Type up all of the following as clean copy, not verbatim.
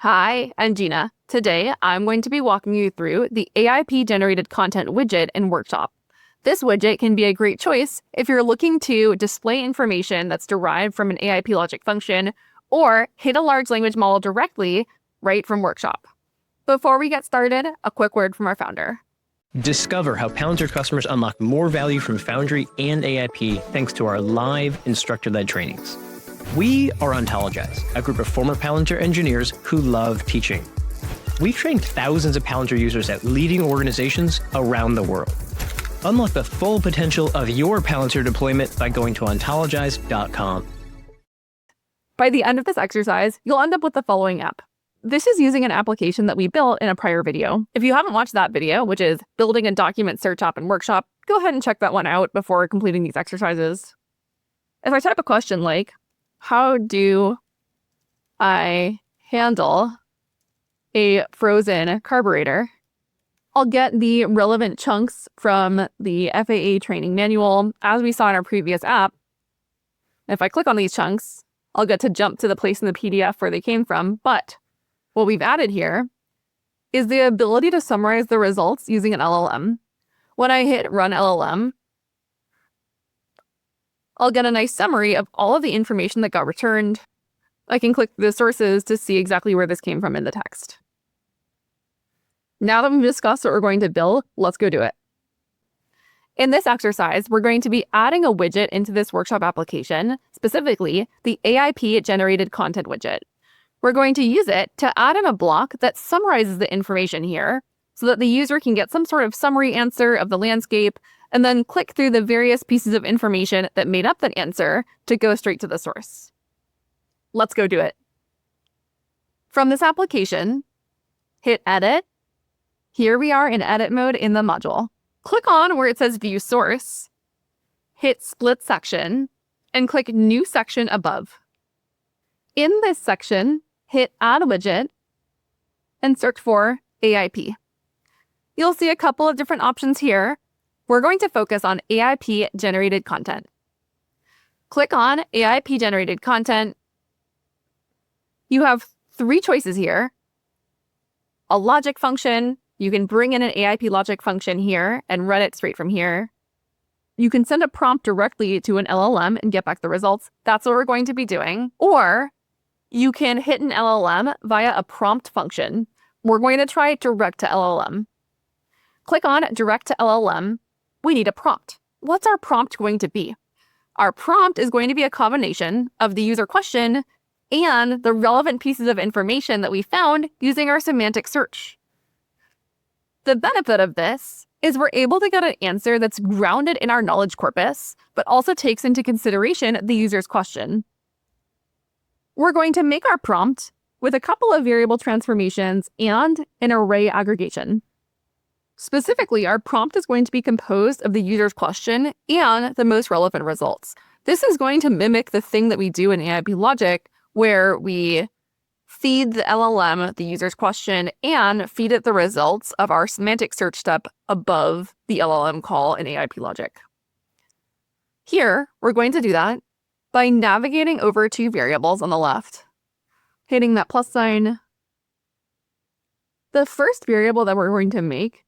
Hi, I'm Gena. Today, I'm going to be walking you through the AIP Generated Content Widget in Workshop. This widget can be a great choice if you're looking to display information that's derived from an AIP logic function or hit a large language model directly right from Workshop. Before we get started, a quick word from our founder. Discover how Palantir customers unlock more value from Foundry and AIP thanks to our live instructor-led trainings. We are Ontologize, a group of former Palantir engineers who love teaching. We've trained thousands of Palantir users at leading organizations around the world. Unlock the full potential of your Palantir deployment by going to ontologize.com. By the end of this exercise, you'll end up with the following app. This is using an application that we built in a prior video. If you haven't watched that video, which is building a document search app in Workshop, go ahead and check that one out before completing these exercises. If I type a question like, how do I handle a frozen carburetor? I'll get the relevant chunks from the FAA training manual, as we saw in our previous app. If I click on these chunks, I'll get to jump to the place in the PDF where they came from, but what we've added here is the ability to summarize the results using an LLM. When I hit Run LLM, I'll get a nice summary of all of the information that got returned. I can click the sources to see exactly where this came from in the text. Now that we've discussed what we're going to build, let's go do it. In this exercise, we're going to be adding a widget into this Workshop application, specifically the AIP Generated Content Widget. We're going to use it to add in a block that summarizes the information here so that the user can get some sort of summary answer of the landscape and then click through the various pieces of information that made up that answer to go straight to the source. Let's go do it. From this application, hit Edit. Here we are in edit mode in the module. Click on where it says View Source, hit Split Section, and click New Section above. In this section, hit Add Widget and search for AIP. You'll see a couple of different options here. We're going to focus on AIP Generated Content. Click on AIP Generated Content. You have three choices here. A logic function. You can bring in an AIP logic function here and run it straight from here. You can send a prompt directly to an LLM and get back the results. That's what we're going to be doing. Or you can hit an LLM via a prompt function. We're going to try direct to LLM. Click on direct to LLM. We need a prompt. What's our prompt going to be? Our prompt is going to be a combination of the user question and the relevant pieces of information that we found using our semantic search. The benefit of this is we're able to get an answer that's grounded in our knowledge corpus, but also takes into consideration the user's question. We're going to make our prompt with a couple of variable transformations and an array aggregation. Specifically, our prompt is going to be composed of the user's question and the most relevant results. This is going to mimic the thing that we do in AIP logic, where we feed the LLM the user's question and feed it the results of our semantic search step above the LLM call in AIP logic. Here, we're going to do that by navigating over two variables on the left, hitting that plus sign. The first variable that we're going to make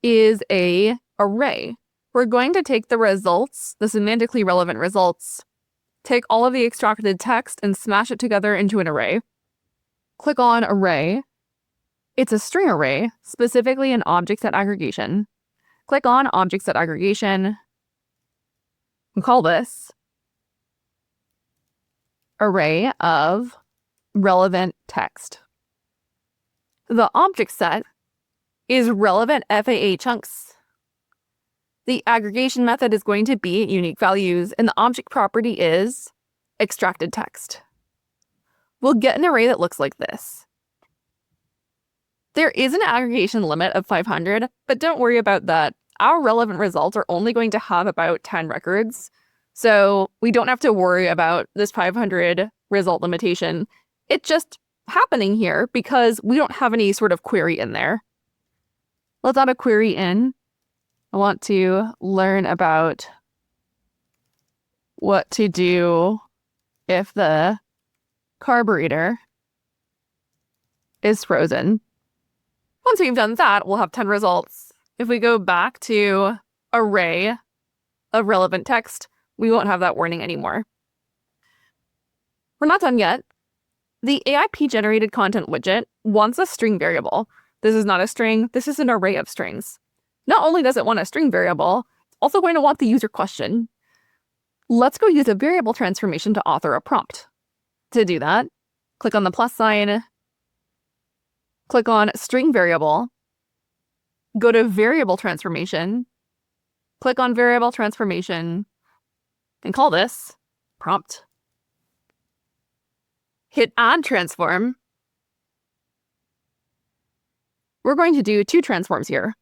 is an array. We're going to take the results, the semantically relevant results, take all of the extracted text and smash it together into an array. Click on Array. It's a string array, specifically an object set aggregation. Click on Object Set Aggregation and call this Array of Relevant Text. The object set is relevant FAA chunks. The aggregation method is going to be unique values, and the object property is extracted text. We'll get an array that looks like this. There is an aggregation limit of 500, but don't worry about that. Our relevant results are only going to have about 10 records, so we don't have to worry about this 500 result limitation. It's just happening here because we don't have any sort of query in there. Let's add a query in. I want to learn about what to do if the carburetor is frozen. Once we've done that, we'll have 10 results. If we go back to array of relevant text, we won't have that warning anymore. We're not done yet. The AIP Generated Content Widget wants a string variable. This is not a string. This is an array of strings. Not only does it want a string variable, it's also going to want the user question. Let's go use a variable transformation to author a prompt. To do that, click on the plus sign, click on string variable, go to variable transformation, click on variable transformation, and call this prompt. Hit add transform. We're going to do 2 transforms here.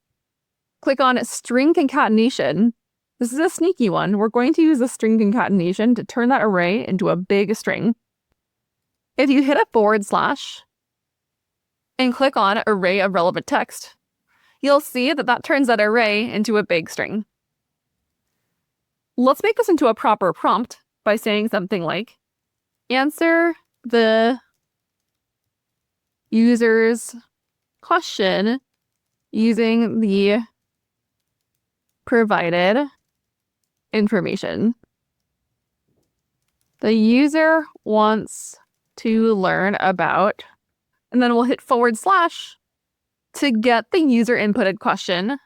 Click on string concatenation. This is a sneaky one. We're going to use the string concatenation to turn that array into a big string. If you hit a / and click on array of relevant text, you'll see that that turns that array into a big string. Let's make this into a proper prompt by saying something like, answer the user's question using the provided information. The user wants to learn about, and then we'll hit / to get the user inputted question.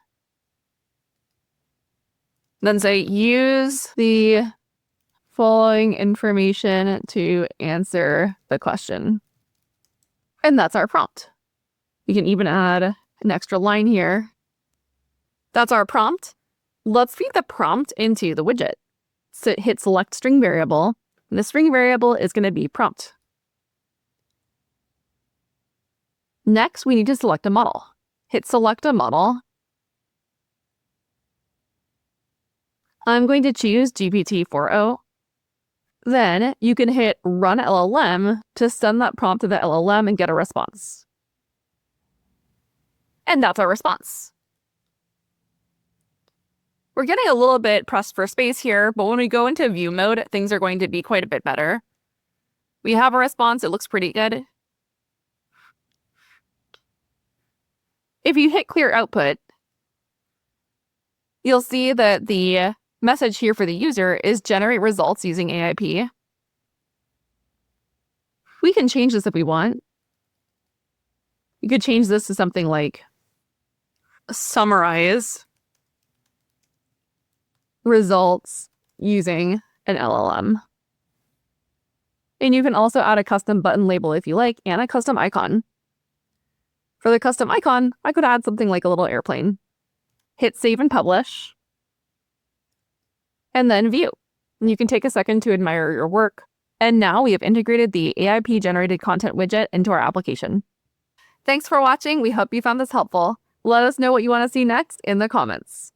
Then say, use the following information to answer the question. And that's our prompt. We can even add an extra line here. That's our prompt. Let's feed the prompt into the widget. So hit select string variable, and the string variable is going to be prompt. Next, we need to select a model. Hit select a model. I'm going to choose GPT-4o. Then you can hit run LLM to send that prompt to the LLM and get a response. And that's our response. We're getting a little bit pressed for space here, but when we go into view mode, things are going to be quite a bit better. We have a response. It looks pretty good. If you hit clear output, you'll see that the message here for the user is generate results using AIP. We can change this if we want. You could change this to something like summarize results using an LLM. And you can also add a custom button label if you like, and a custom icon. For the custom icon, I could add something like a little airplane. Hit save and publish, and then view. And you can take a second to admire your work. And now we have integrated the AIP Generated Content Widget into our application. Thanks for watching. We hope you found this helpful. Let us know what you want to see next in the comments.